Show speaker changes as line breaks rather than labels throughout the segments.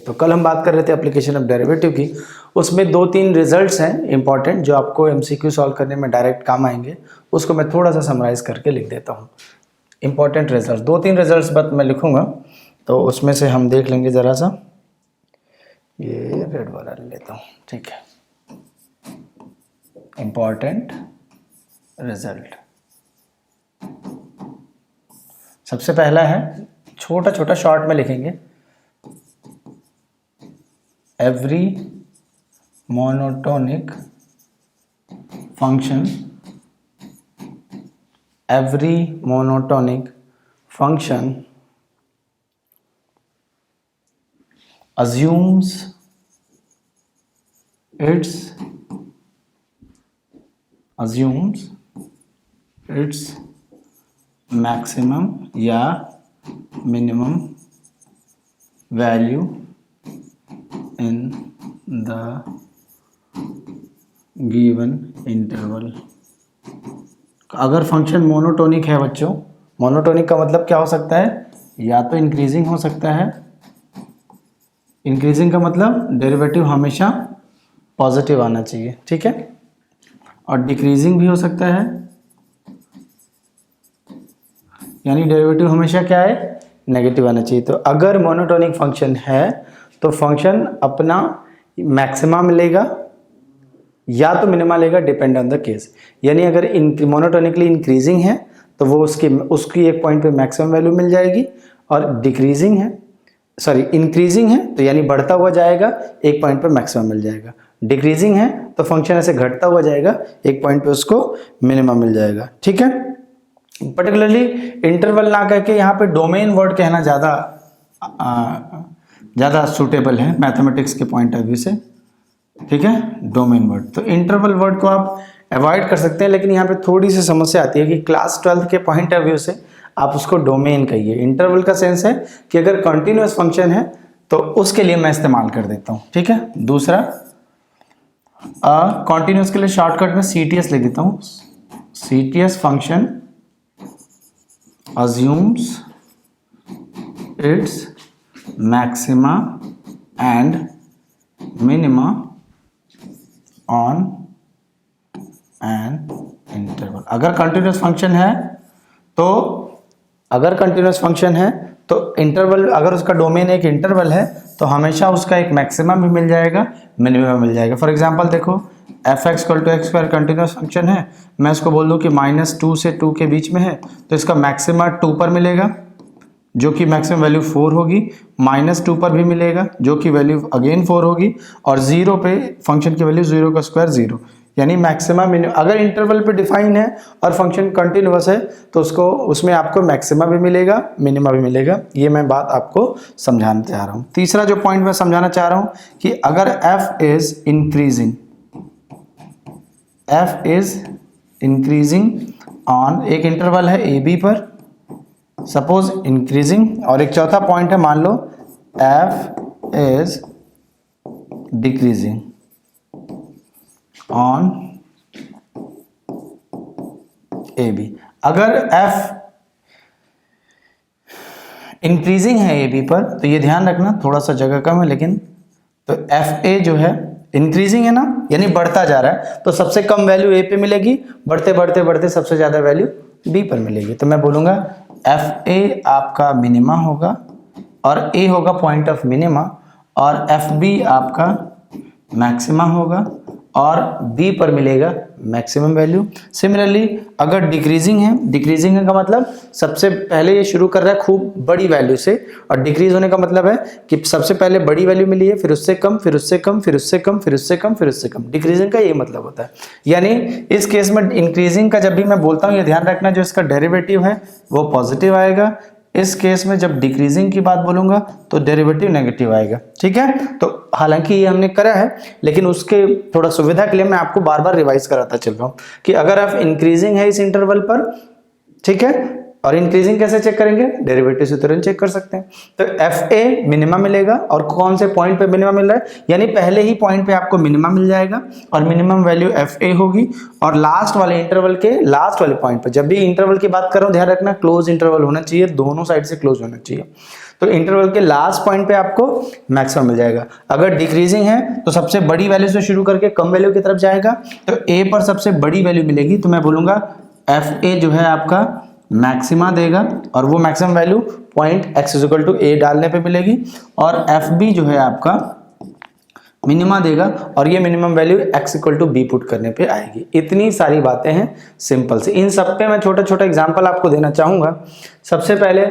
तो कल हम बात कर रहे थे एप्लीकेशन ऑफ डेरिवेटिव की, उसमें 2-3 रिजल्ट्स हैं इंपॉर्टेंट जो आपको एमसीक्यू सॉल्व करने में डायरेक्ट काम आएंगे। उसको मैं थोड़ा सा समराइज करके लिख देता हूँ। इंपॉर्टेंट रिजल्ट 2-3 रिजल्ट्स बस मैं लिखूँगा, तो उसमें से हम देख लेंगे ज़रा सा। ये रेड वाला ले लेता हूँ, ठीक है। इंपॉर्टेंट रिजल्ट सबसे पहला है, छोटा छोटा शॉर्ट में लिखेंगे, every monotonic function, every monotonic function assumes its maximum या minimum value in the given interval। अगर फंक्शन मोनोटोनिक है बच्चों, मोनोटोनिक का मतलब क्या हो सकता है, या तो इंक्रीजिंग हो सकता है, इंक्रीजिंग का मतलब डेरिवेटिव हमेशा पॉजिटिव आना चाहिए, ठीक है, और डिक्रीजिंग भी हो सकता है, यानी डेरिवेटिव हमेशा क्या है, नेगेटिव आना चाहिए। तो अगर मोनोटोनिक फंक्शन है तो फंक्शन अपना मैक्सिमा मिलेगा या तो मिनिमा लेगा, डिपेंड ऑन द केस। यानी अगर मोनोटोनिकली इंक्रीजिंग है तो वो उसकी एक पॉइंट पे मैक्सिमम वैल्यू मिल जाएगी, और डिक्रीजिंग है, सॉरी इंक्रीजिंग है तो यानी बढ़ता हुआ जाएगा, एक पॉइंट पे मैक्सिमम मिल जाएगा। डिक्रीजिंग है तो फंक्शन ऐसे घटता हुआ जाएगा, एक पॉइंट पे उसको मिनिमम मिल जाएगा, ठीक है। पर्टिकुलरली इंटरवल ना कह के यहाँ पे डोमेन वर्ड कहना ज़्यादा सूटेबल है मैथमेटिक्स के पॉइंट ऑफ व्यू से, ठीक है, डोमेन वर्ड। तो इंटरवल वर्ड को आप अवॉइड कर सकते हैं, लेकिन यहाँ पे थोड़ी सी समस्या आती है कि क्लास 12th के पॉइंट ऑफ व्यू से आप उसको डोमेन कहिए। इंटरवल का सेंस है कि अगर कंटिन्यूअस फंक्शन है तो उसके लिए मैं इस्तेमाल कर देता हूँ, ठीक है। दूसरा कंटिन्यूअस के लिए शॉर्टकट में CTS लिख देता हूँ। CTS function assumes its maxima and minima on an interval। अगर कंटिन्यूअस फंक्शन है तो इंटरवल, अगर उसका डोमेन एक इंटरवल है तो हमेशा उसका एक मैक्सिमम भी मिल जाएगा, मिनिमम मिल जाएगा। फॉर एग्जांपल देखो, f(x = x² कंटिन्यूअस फंक्शन है, मैं इसको बोल दूं कि -2 से 2 के बीच में है, तो इसका मैक्सिमा 2 पर मिलेगा जो कि मैक्सिमम वैल्यू 4 होगी, -2 पर भी मिलेगा जो कि वैल्यू अगेन 4 होगी, और 0 पे फंक्शन की वैल्यू 0² 0, यानी मैक्सिमा मिनिमम। अगर इंटरवल पे डिफाइन है और फंक्शन कंटिन्यूअस है तो उसमें आपको मैक्सिमा भी मिलेगा, मिनिमा भी मिलेगा। ये मैं बात आपको समझाना चाह रहा हूँ। तीसरा जो पॉइंट मैं समझाना चाह रहा हूँ कि अगर f इज इंक्रीजिंग ऑन, एक इंटरवल है AB पर, सपोज इंक्रीजिंग, और एक चौथा पॉइंट है, मान लो f is decreasing on AB। अगर f इंक्रीजिंग है AB पर, तो ये ध्यान रखना, थोड़ा सा जगह कम है लेकिन, तो FA जो है इंक्रीजिंग है ना, यानी बढ़ता जा रहा है, तो सबसे कम वैल्यू A पे मिलेगी, बढ़ते बढ़ते बढ़ते सबसे ज्यादा वैल्यू B पर मिलेगी। तो मैं बोलूंगा FA आपका मिनिमा होगा, और A होगा पॉइंट ऑफ मिनिमा, और FB आपका मैक्सिमा होगा, और B पर मिलेगा मैक्सिमम वैल्यू। सिमिलरली अगर डिक्रीजिंग है, डिक्रीजिंग का मतलब सबसे पहले ये शुरू कर रहा है खूब बड़ी वैल्यू से, और डिक्रीज होने का मतलब है कि सबसे पहले बड़ी वैल्यू मिली है, फिर उससे कम, फिर उससे कम, फिर उससे कम, फिर उससे कम, फिर उससे कम। डिक्रीजिंग का ये मतलब होता है। यानी इस केस में इंक्रीजिंग का जब भी मैं बोलता हूँ, ये ध्यान रखना, जो इसका डेरिवेटिव है वो पॉजिटिव आएगा। इस केस में जब डिक्रीजिंग की बात बोलूंगा तो डेरिवेटिव नेगेटिव आएगा, ठीक है। तो हालांकि ये हमने करा है, लेकिन उसके थोड़ा सुविधा के लिए मैं आपको बार बार रिवाइज कराता चल रहा हूँ कि अगर आप इंक्रीजिंग है इस इंटरवल पर, ठीक है, और इंक्रीजिंग कैसे चेक करेंगे, डेरिवेटिव से तुरंत चेक कर सकते हैं। तो एफ ए मिनिमम मिलेगा, और कौन से पॉइंट पे मिनिमम मिल रहा है, यानी पहले ही पॉइंट पे आपको मिनिमम मिल जाएगा और मिनिमम वैल्यू एफ ए होगी। और लास्ट वाले इंटरवल के लास्ट वाले पॉइंट पे, जब भी इंटरवल की बात कर रहा हूं ध्यान रखना क्लोज इंटरवल होना चाहिए, दोनों साइड से क्लोज होना चाहिए। तो इंटरवल के लास्ट पॉइंट पे आपको मैक्सिमम मिल जाएगा। अगर डिक्रीजिंग है तो सबसे बड़ी वैल्यू से शुरू करके कम वैल्यू की तरफ जाएगा, तो ए पर सबसे बड़ी वैल्यू मिलेगी, तो मैं बोलूंगा एफ ए जो है आपका मैक्सिमा देगा, और वो maximum value point x equal to a डालने पे मिलेगी, और एफ बी जो है आपका मिनिमा देगा, और ये minimum value x equal to b put करने पे आएगी। इतनी सारी बातें हैं सिंपल से। इन सब पे मैं छोटा छोटा एग्जांपल आपको देना चाहूँगा। सबसे पहले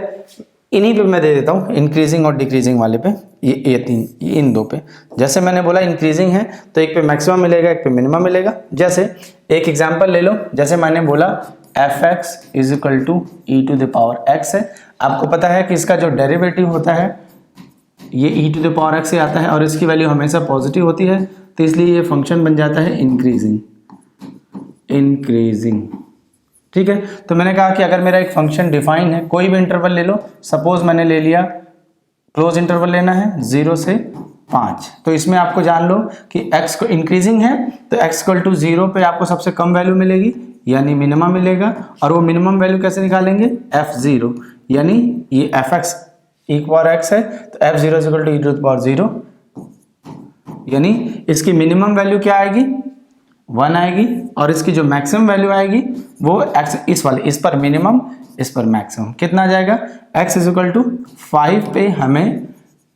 इन्हीं पे मैं दे देता हूँ, इंक्रीजिंग और डिक्रीजिंग वाले पे, ये तीन, इन दो पे। जैसे मैंने बोला इंक्रीजिंग है तो एक पे मैक्सिमम मिलेगा, एक पे मिनिमम मिलेगा। जैसे एक एग्जांपल ले लो, जैसे मैंने बोला f x is equal to e to the power x है। आपको पता है कि इसका जो डेरिवेटिव होता है ये ई टू द पावर एक्स से आता है, और इसकी वैल्यू हमेशा पॉजिटिव होती है, तो इसलिए ये फंक्शन बन जाता है इंक्रीजिंग। ठीक है, तो मैंने कहा कि अगर मेरा एक फंक्शन डिफाइन है, कोई भी इंटरवल ले लो, सपोज मैंने ले लिया क्लोज इंटरवल लेना है 0 से 5, तो इसमें आपको जान लो कि x को इंक्रीजिंग है तो x इक्वल टू 0 पे आपको सबसे कम वैल्यू मिलेगी, यानी मिनिमम मिलेगा। और वो मिनिमम वैल्यू कैसे निकालेंगे, f0, यानी ये fx e पावर x है, तो f0 equal to e to the power 0, यानी इसकी मिनिमम वैल्यू क्या आएगी, 1 आएगी, और इसकी जो मैक्सिमम वैल्यू आएगी वो x, इस पर मिनिमम, इस पर मैक्सिमम, कितना आ जाएगा, x इज इक्वल टू 5 पे हमें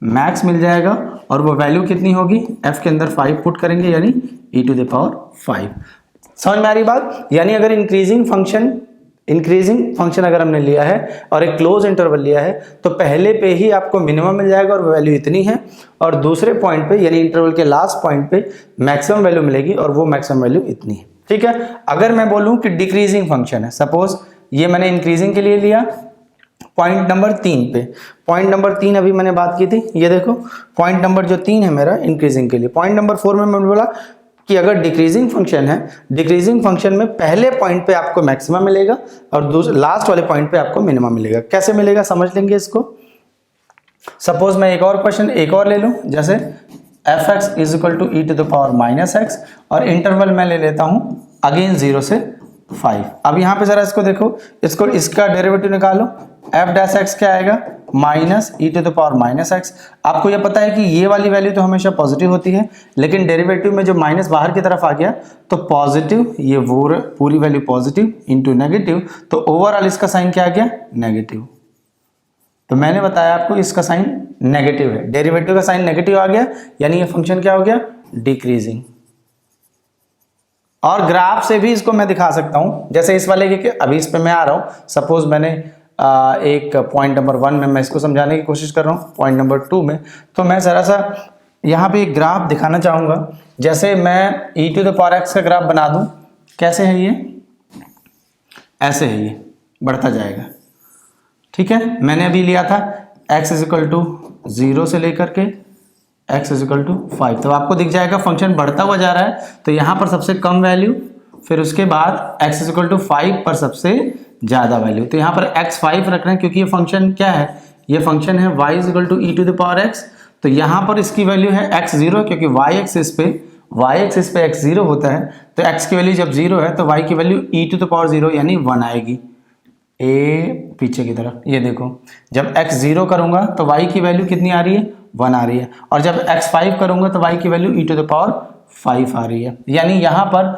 मैक्स मिल जाएगा, और वो वैल्यू कितनी होगी, f के अंदर 5 पुट करेंगे, यानी e टू द पावर 5। समझ में आ रही बात। यानी अगर इंक्रीजिंग फंक्शन अगर हमने लिया है और एक क्लोज इंटरवल लिया है, तो पहले पे ही आपको मिनिमम मिल जाएगा और वैल्यू इतनी है, और दूसरे पॉइंट पे यानी इंटरवल के लास्ट पॉइंट पे मैक्सिमम वैल्यू मिलेगी और वो मैक्सिमम वैल्यू इतनी है। ठीक है, अगर मैं बोलूं कि डिक्रीजिंग फंक्शन है, सपोज ये मैंने इंक्रीजिंग के लिए लिया पॉइंट नंबर 3 पे, पॉइंट नंबर 3 अभी मैंने बात की थी, ये देखो पॉइंट नंबर जो 3 है मेरा इंक्रीजिंग के लिए। पॉइंट नंबर 4 में मैंने बोला कि अगर डिक्रीजिंग फंक्शन है, डिक्रीजिंग फंक्शन में पहले पॉइंट पे आपको मैक्सिमम मिलेगा और लास्ट वाले पॉइंट पे आपको मिनिमम मिलेगा। कैसे मिलेगा समझ लेंगे इसको। सपोज मैं एक और क्वेश्चन एक और ले लूं, जैसे f x is equal to e to the power minus x, और इंटरवल मैं ले लेता हूं अगेन 0 से 5। अब यहाँ पे जरा इसको देखो, इसका डेरिवेटिव निकालो, एफ डैश एक्स क्या आएगा, minus e to the power minus x. आपको यह पता है कि ये वाली वैल्यू तो हमेशा पॉजिटिव होती है, लेकिन डेरिवेटिव में जो माइनस बाहर की तरफ आ गया तो पॉजिटिव, ये वो पूरी वैल्यू पॉजिटिव इंटू नेगेटिव, तो ओवरऑल इसका साइन क्या आ गया, नेगेटिव। तो मैंने बताया आपको इसका साइन नेगेटिव है, डेरिवेटिव का साइन नेगेटिव आ गया, यानी ये फंक्शन क्या हो गया, डिक्रीजिंग। और ग्राफ से भी इसको मैं दिखा सकता हूं, जैसे इस वाले के अभी इस पे मैं आ रहा हूं, सपोज मैंने एक पॉइंट नंबर 1 में मैं इसको समझाने की कोशिश कर रहा हूं, पॉइंट नंबर 2 में तो मैं जरा सा यहाँ पे एक ग्राफ दिखाना चाहूँगा। जैसे मैं e to the power x का ग्राफ बना दूँ, कैसे है ये, ऐसे है, ये बढ़ता जाएगा। ठीक है, मैंने अभी लिया था x इज इक्वल टू 0 से लेकर के x इज इक्वल टू 5, तो आपको दिख जाएगा फंक्शन बढ़ता हुआ जा रहा है। तो यहाँ पर सबसे कम वैल्यू, फिर उसके बाद x इज इक्वल टू 5 पर सबसे ज़्यादा वैल्यू। तो यहाँ पर x 5 रख रहे हैं क्योंकि ये फंक्शन क्या है, ये फंक्शन है y is equal to e to the power x। तो यहाँ पर इसकी वैल्यू है x 0, क्योंकि y एक्सिस पे x 0 होता है, तो x की वैल्यू जब 0 है तो y की value e to the power 0 यानी 1 आएगी। पीछे की तरफ ये देखो, जब x 0 करूंगा तो y की वैल्यू कितनी आ रही है, 1 आ रही है, और जब x 5 करूंगा तो y की value e to the power 5 आ रही है। यानी यहाँ पर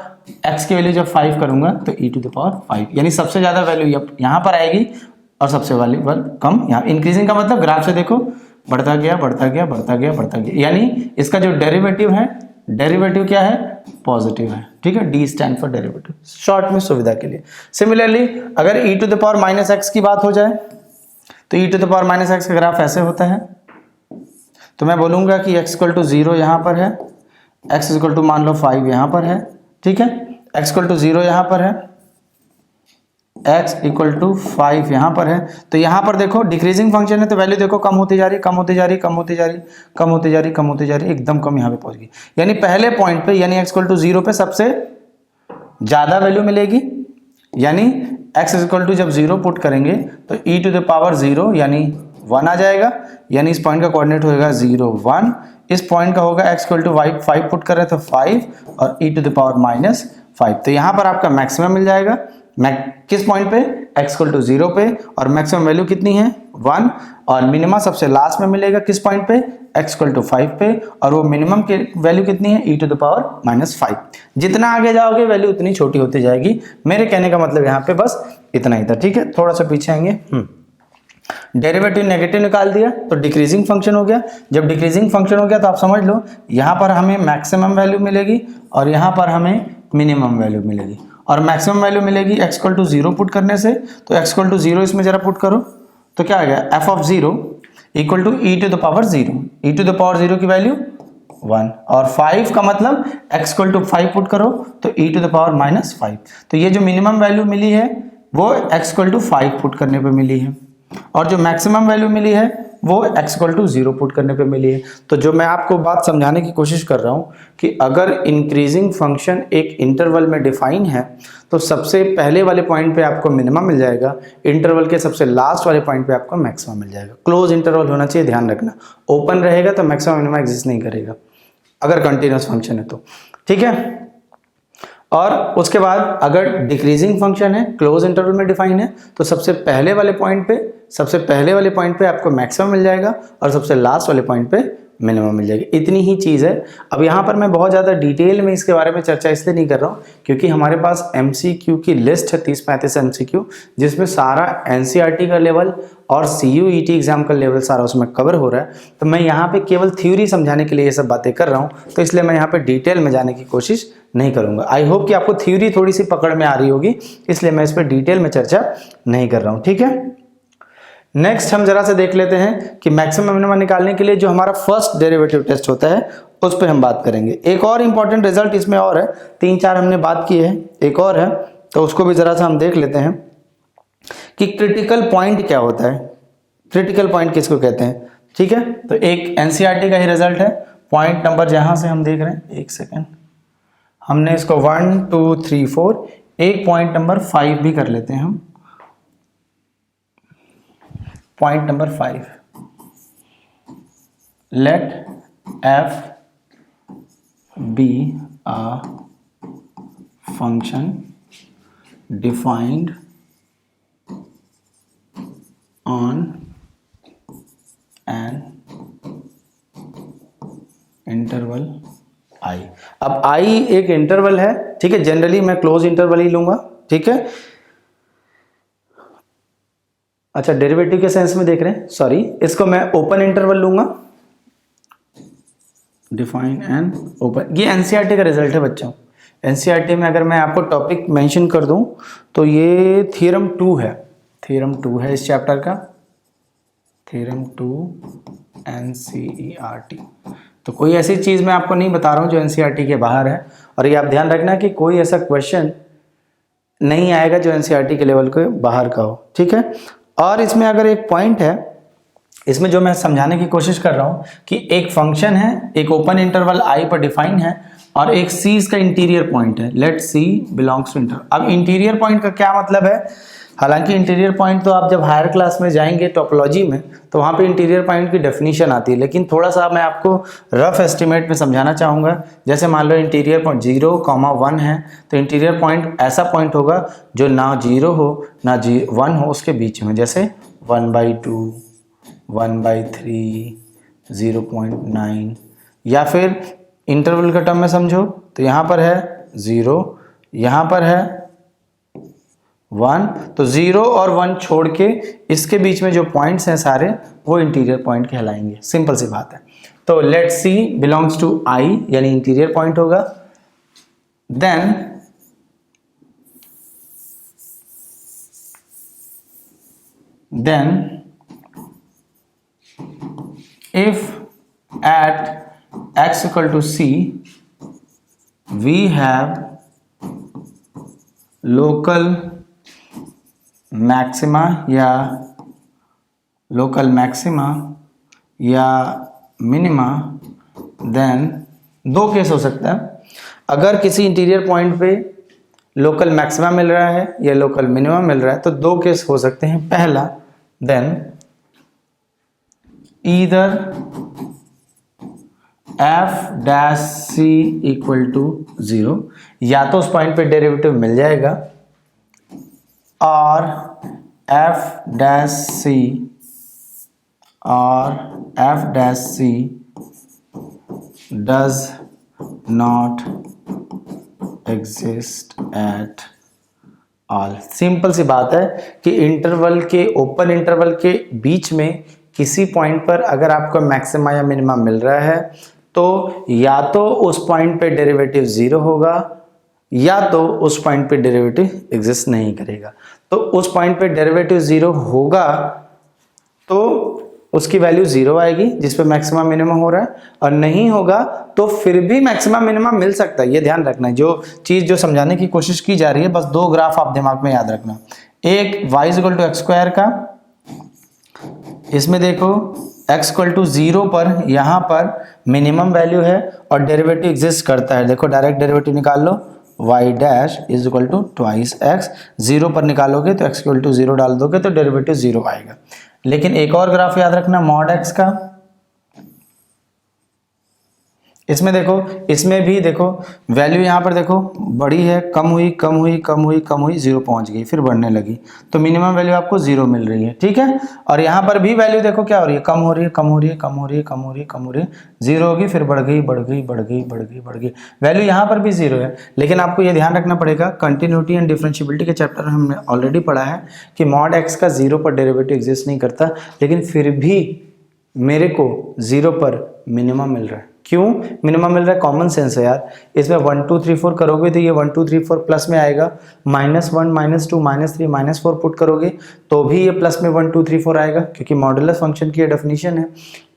x की वैल्यू जब 5 करूंगा तो ई टू द पावर 5, यानी सबसे ज़्यादा वैल्यू यहाँ पर आएगी और सबसे वैल्यू कम यहाँ। इंक्रीजिंग का मतलब ग्राफ से देखो, बढ़ता गया बढ़ता गया बढ़ता गया बढ़ता गया, यानी इसका जो डेरिवेटिव है, डेरिवेटिव क्या है, पॉजिटिव है। ठीक है, D stand for derivative, short में सुविधा के लिए। सिमिलरली अगर e to the power minus x की बात हो जाए तो e to the power minus x का ग्राफ ऐसे होता है। तो मैं बोलूंगा कि x इक्वल टू 0 यहाँ पर है, x इक्वल टू मान लो 5 यहाँ पर है। ठीक है, x इक्वल टू 0 यहाँ पर है, x इक्वल टू 5 यहाँ पर है। तो यहाँ पर देखो डिक्रीजिंग फंक्शन है, तो वैल्यू देखो कम होती जा रही, कम होती जा रही, कम होती जा रही, कम होती जा रही, कम होती जा रही, एकदम कम यहाँ पे पहुँच गई। यानी पहले पॉइंट पे यानी x इक्वल टू 0 पे सबसे ज़्यादा वैल्यू मिलेगी, यानी x इक्वल टू जब 0 पुट करेंगे तो e टू द पावर 0 यानी 1 आ जाएगा, यानी इस पॉइंट का कोऑर्डिनेट होगा 0 1, इस पॉइंट का होगा x इक्वल टू 5 पुट कर रहे हैं तो 5 और e टू द पावर -5। तो यहाँ पर आपका मैक्सिमम मिल जाएगा, किस पॉइंट पे, x इक्वल टू 0 पे, और मैक्सिमम वैल्यू कितनी है 1, और मिनिमम सबसे लास्ट में मिलेगा किस पॉइंट पे, x इक्वल टू 5 पे, और वो मिनिमम की वैल्यू कितनी है e टू द पावर -5। जितना आगे जाओगे वैल्यू उतनी छोटी होती जाएगी। मेरे कहने का मतलब यहाँ पे बस इतना ही था, ठीक है। थोड़ा सा पीछे आएंगे, डेरिवेटिव नेगेटिव निकाल दिया तो डिक्रीजिंग फंक्शन हो गया। जब डिक्रीजिंग फंक्शन हो गया तो आप समझ लो यहाँ पर हमें मैक्सिमम वैल्यू मिलेगी और यहाँ पर हमें मिनिमम वैल्यू मिलेगी, और मैक्सिमम वैल्यू मिलेगी x इक्वल टू 0 पुट करने से। तो x इक्वल टू 0 इसमें जरा पुट करो तो क्या आ गया, f of 0 equal to e to the power 0, e to the power 0 की वैल्यू 1, और 5 का मतलब x इक्वल टू 5 पुट करो तो e टू द पावर -5। तो ये जो मिनिमम वैल्यू मिली है वो x इक्वल टू 5 पुट करने पे मिली है, और जो मैक्सिमम वैल्यू मिली है वो x इक्वल टू 0 पुट करने पे मिली है। तो जो मैं आपको बात समझाने की कोशिश कर रहा हूँ कि अगर इंक्रीजिंग फंक्शन एक इंटरवल में डिफाइन है तो सबसे पहले वाले पॉइंट पे आपको मिनिमम मिल जाएगा, इंटरवल के सबसे लास्ट वाले पॉइंट पे आपको मैक्सिमम मिल जाएगा। क्लोज इंटरवल होना चाहिए, ध्यान रखना, ओपन रहेगा तो मैक्सिमम मिनिमम एग्जिस्ट नहीं करेगा अगर कंटिन्यूस फंक्शन है तो, ठीक है। और उसके बाद अगर डिक्रीजिंग फंक्शन है, क्लोज इंटरवल में डिफाइन है, तो सबसे पहले वाले पॉइंट पे आपको मैक्सिमम मिल जाएगा और सबसे लास्ट वाले पॉइंट पे मिनिमम मिल जाएगी। इतनी ही चीज़ है। अब यहाँ पर मैं बहुत ज़्यादा डिटेल में इसके बारे में चर्चा इसलिए नहीं कर रहा हूँ क्योंकि हमारे पास MCQ की लिस्ट है 30-35 MCQ, जिसमें सारा NCERT का लेवल और CUET एग्जाम का लेवल सारा उसमें कवर हो रहा है। तो मैं यहाँ पे केवल थ्योरी समझाने के लिए ये सब बातें कर रहा हूँ, तो इसलिए मैं यहाँ पे डिटेल में जाने की कोशिश नहीं करूँगा। आई होप कि आपको थ्योरी थोड़ी सी पकड़ में आ रही होगी, इसलिए मैं इस पर डिटेल में चर्चा नहीं कर रहा हूँ, ठीक है। नेक्स्ट हम जरा से देख लेते हैं कि मैक्सिमम मिनिमम निकालने के लिए जो हमारा फर्स्ट डेरिवेटिव टेस्ट होता है उस पर हम बात करेंगे। एक और इंपॉर्टेंट रिजल्ट इसमें और है, 3-4 हमने बात की है, एक और है तो उसको भी जरा सा हम देख लेते हैं कि क्रिटिकल पॉइंट क्या होता है, क्रिटिकल पॉइंट किसको कहते हैं, ठीक है। तो एक NCERT का ही रिजल्ट है, पॉइंट नंबर जहां से हम देख रहे हैं, एक सेकेंड, हमने इसको 1 2 3 4, एक पॉइंट नंबर 5 भी कर लेते हैं हम। Point number 5, let f be a function defined on an interval I। अब I एक इंटरवल है, ठीक है, जनरली मैं क्लोज इंटरवल ही लूंगा, ठीक है। अच्छा, डेरिवेटिव के सेंस में देख रहे हैं, सॉरी, इसको मैं ओपन इंटरवल लूंगा, डिफाइन एंड ओपन। ये NCERT का रिजल्ट है बच्चों। NCERT में अगर मैं आपको टॉपिक मेंशन कर दूं तो ये थ्योरम 2 है, थ्योरम 2 है इस चैप्टर का, थ्योरम 2 NCERT। तो कोई ऐसी चीज़ मैं आपको नहीं बता रहा हूँ जो NCERT के बाहर है, और ये आप ध्यान रखना कि कोई ऐसा क्वेश्चन नहीं आएगा जो NCERT के लेवल के बाहर का हो, ठीक है। और इसमें अगर एक पॉइंट है, इसमें जो मैं समझाने की कोशिश कर रहा हूँ कि एक फंक्शन है, एक ओपन इंटरवल I पर डिफाइन है, और एक C इसका इंटीरियर पॉइंट है, let C belongs to interval. अब इंटीरियर पॉइंट का क्या मतलब है, हालांकि इंटीरियर पॉइंट तो आप जब हायर क्लास में जाएंगे टोपोलॉजी में तो वहाँ पे इंटीरियर पॉइंट की डेफिनेशन आती है, लेकिन थोड़ा सा मैं आपको रफ एस्टिमेट में समझाना चाहूँगा। जैसे मान लो इंटीरियर पॉइंट 0,1 है, तो इंटीरियर पॉइंट ऐसा पॉइंट होगा जो ना 0 हो ना 1 हो, उसके बीच में, जैसे 1/2, 1/3, 0.9, या फिर इंटरवल का टर्म में समझो तो यहाँ पर है 0, यहाँ पर है 1, तो 0 और 1 छोड़ के इसके बीच में जो पॉइंट्स हैं सारे वो इंटीरियर पॉइंट कहलाएंगे। सिंपल सी बात है। तो let C belongs to I यानी इंटीरियर पॉइंट होगा। Then if at x equal to C we have local maxima या मिनिमा, देन दो केस हो सकता है। अगर किसी इंटीरियर पॉइंट पे लोकल मैक्सिमा मिल रहा है या लोकल मिनिमम मिल रहा है, तो दो केस हो सकते हैं। पहला, then either f dash c equal to 0, या तो उस पॉइंट पे डेरिवेटिव मिल जाएगा, और f dash c does not exist at all. Simple सी बात है कि इंटरवल के, ओपन इंटरवल के बीच में किसी पॉइंट पर अगर आपको मैक्सिमा या मिनिमा मिल रहा है तो या तो उस पॉइंट पे डेरिवेटिव 0 होगा या तो उस पॉइंट पे डेरिवेटिव एग्जिस्ट नहीं करेगा। तो उस पॉइंट पे डेरिवेटिव 0 होगा तो उसकी वैल्यू 0 आएगी जिस पे मैक्सिमम मिनिमम हो रहा है, और नहीं होगा तो फिर भी मैक्सिमम मिनिमम मिल सकता है। ये ध्यान रखना है, जो चीज़ जो समझाने की कोशिश की जा रही है, बस दो ग्राफ आप दिमाग में याद रखना। एक y equal to x square का, इसमें देखो x इक्वल टू 0 पर यहाँ पर मिनिमम वैल्यू है और डेरिवेटिव एग्जिस्ट करता है। देखो डायरेक्ट डेरिवेटिव निकाल लो, y dash is equal to twice x, 0 पर निकालोगे तो x इक्वल टू 0 डाल दोगे तो डेरिवेटिव 0 आएगा। लेकिन एक और ग्राफ याद रखना मॉड x का, इसमें देखो, इसमें भी देखो वैल्यू यहाँ पर देखो बड़ी है, कम हुई कम हुई कम हुई कम हुई 0 पहुंच गई, फिर बढ़ने लगी, तो मिनिमम वैल्यू आपको 0 मिल रही है, ठीक है। और यहाँ पर भी वैल्यू देखो क्या हो रही है, कम हो रही है कम हो रही है कम हो रही है कम हो रही है कम हो रही है, 0 होगी फिर बढ़ गई बढ़ गई बढ़ गई बढ़ गई बढ़ गई, वैल्यू यहाँ पर भी 0 है। लेकिन आपको ये ध्यान रखना पड़ेगा, कंटिन्यूटी एंड डिफरेंशियबिलिटी के चैप्टर में हमने ऑलरेडी पढ़ा है कि मॉड x का 0 पर डेरिवेटिव एग्जिस्ट नहीं करता, लेकिन फिर भी मेरे को 0 पर मिनिमम मिल रहा है। क्यों मिनिमम मिल रहा है? कॉमन सेंस है यार। इसमें 1 2 3 4 करोगे तो ये 1 2 3 4 प्लस में आएगा, -1 -2 -3 -4 पुट करोगे तो भी ये प्लस में 1 2 3 4 आएगा, क्योंकि मॉडुलस फंक्शन की डेफिनेशन है।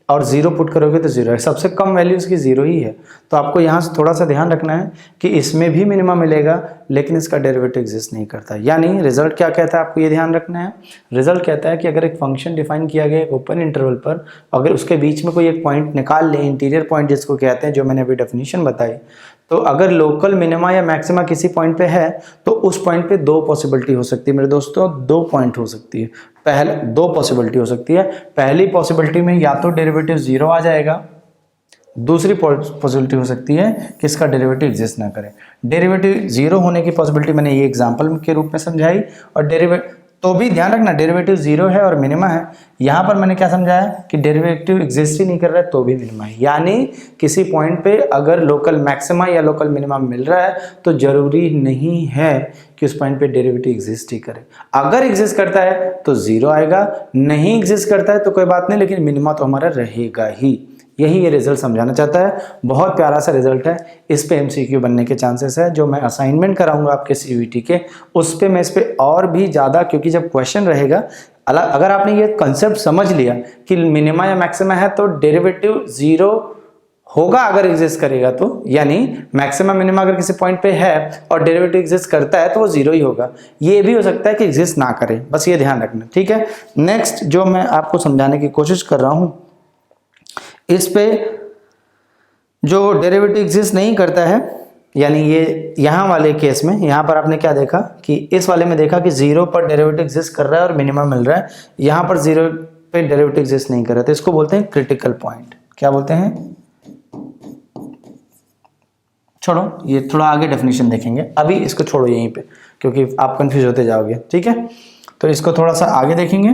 और 0 पुट करोगे तो 0 है, सबसे कम वैल्यू इसकी 0 ही है। तो आपको यहाँ से थोड़ा सा ध्यान रखना है कि इसमें भी मिनिमम मिलेगा लेकिन इसका डेरिवेटिव एग्जिस्ट नहीं करता। यानी रिजल्ट क्या कहता है, आपको ये ध्यान रखना है। रिजल्ट कहता है कि अगर एक फंक्शन डिफाइन किया गया एक ओपन इंटरवल पर, अगर उसके बीच में कोई एक पॉइंट निकाल ले, इंटीरियर पॉइंट जिसको कहते हैं, जो मैंने अभी डेफिनेशन बताई, तो अगर लोकल मिनिमा या मैक्सिमा किसी पॉइंट पे है तो उस पॉइंट पे दो पॉसिबिलिटी हो सकती है मेरे दोस्तों, दो पॉइंट हो सकती है। पहले दो पॉसिबिलिटी हो सकती है, पहली पॉसिबिलिटी में या तो डेरिवेटिव 0 आ जाएगा, दूसरी पॉसिबिलिटी हो सकती है कि इसका डेरिवेटिव एग्जिस्ट ना करे। डेरिवेटिव 0 होने की पॉसिबिलिटी मैंने ये एग्जांपल के रूप में समझाई, और डेरिवेटिव तो भी ध्यान रखना डेरिवेटिव 0 है और मिनिमा है। यहाँ पर मैंने क्या समझाया कि डेरिवेटिव एग्जिस्ट ही नहीं कर रहा है तो भी मिनिमा है। यानी किसी पॉइंट पे अगर लोकल मैक्सिमा या लोकल मिनिमा मिल रहा है तो जरूरी नहीं है कि उस पॉइंट पे डेरिवेटिव एग्जिस्ट ही करे। अगर एग्जिस्ट करता है तो 0 आएगा, नहीं एग्जिस्ट करता है तो कोई बात नहीं, लेकिन मिनिमा तो हमारा रहेगा ही। यही ये रिजल्ट समझाना चाहता है। बहुत प्यारा सा रिजल्ट है, इस पे एमसीक्यू बनने के चांसेस है। जो मैं असाइनमेंट कराऊंगा आपके सीयूईटी के, उस पे मैं इस पे और भी ज़्यादा, क्योंकि जब क्वेश्चन रहेगा, अगर आपने ये कंसेप्ट समझ लिया कि मिनिमा या मैक्सिमा है तो डेरिवेटिव 0 होगा अगर एग्जिस्ट करेगा तो, यानी मैक्सिमम मिनिमा अगर किसी पॉइंट पे है और डेरिवेटिव एग्जिस्ट करता है तो वो 0 ही होगा। ये भी हो सकता है कि एग्जिस्ट ना करे, बस ये ध्यान रखना, ठीक है। नेक्स्ट जो मैं आपको समझाने की कोशिश कर रहा हूँ, इस पे जो डेरिवेटिव एग्जिस्ट नहीं करता है, यानी ये यहाँ वाले केस में, यहाँ पर आपने क्या देखा कि इस वाले में देखा कि 0 पर डेरिवेटिव एग्जिस्ट कर रहा है और मिनिमम मिल रहा है, यहाँ पर 0 पे डेरिवेटिव एग्जिस्ट नहीं कर रहा है, तो इसको बोलते हैं क्रिटिकल पॉइंट। क्या बोलते हैं? छोड़ो, ये थोड़ा आगे डेफिनेशन देखेंगे, अभी इसको छोड़ो यहीं पे, क्योंकि आप कंफ्यूज होते जाओगे, ठीक है। तो इसको थोड़ा सा आगे देखेंगे।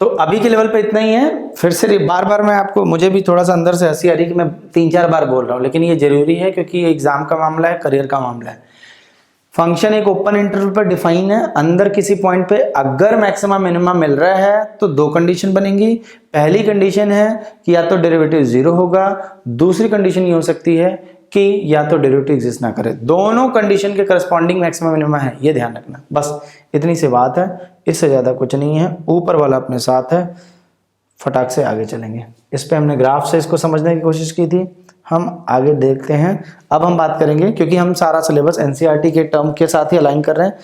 तो अभी के लेवल पे इतना ही है। फिर से बार बार मैं आपको, मुझे भी थोड़ा सा अंदर से हंसी आ रही कि मैं 3-4 बार बोल रहा हूँ, लेकिन ये जरूरी है क्योंकि एग्जाम का मामला है, करियर का मामला है। फंक्शन एक ओपन इंटरवल पर डिफाइन है, अंदर किसी पॉइंट पे अगर मैक्सिमा मिनिमा मिल रहा है तो दो कंडीशन बनेंगी। पहली कंडीशन है कि या तो डेरिवेटिव 0 होगा, दूसरी कंडीशन ये हो सकती है कि या तो डेरिवेटिव एग्जिस्ट ना करे। दोनों कंडीशन के करस्पॉन्डिंग मैक्सिमम मिनिमा है, ये ध्यान रखना, बस इतनी सी बात है, इससे ज़्यादा कुछ नहीं है। ऊपर वाला अपने साथ है, फटाक से आगे चलेंगे। इस पे हमने ग्राफ से इसको समझने की कोशिश की थी, हम आगे देखते हैं। अब हम बात करेंगे, क्योंकि हम सारा सिलेबस एनसीईआरटी के टर्म के साथ ही अलाइन कर रहे हैं,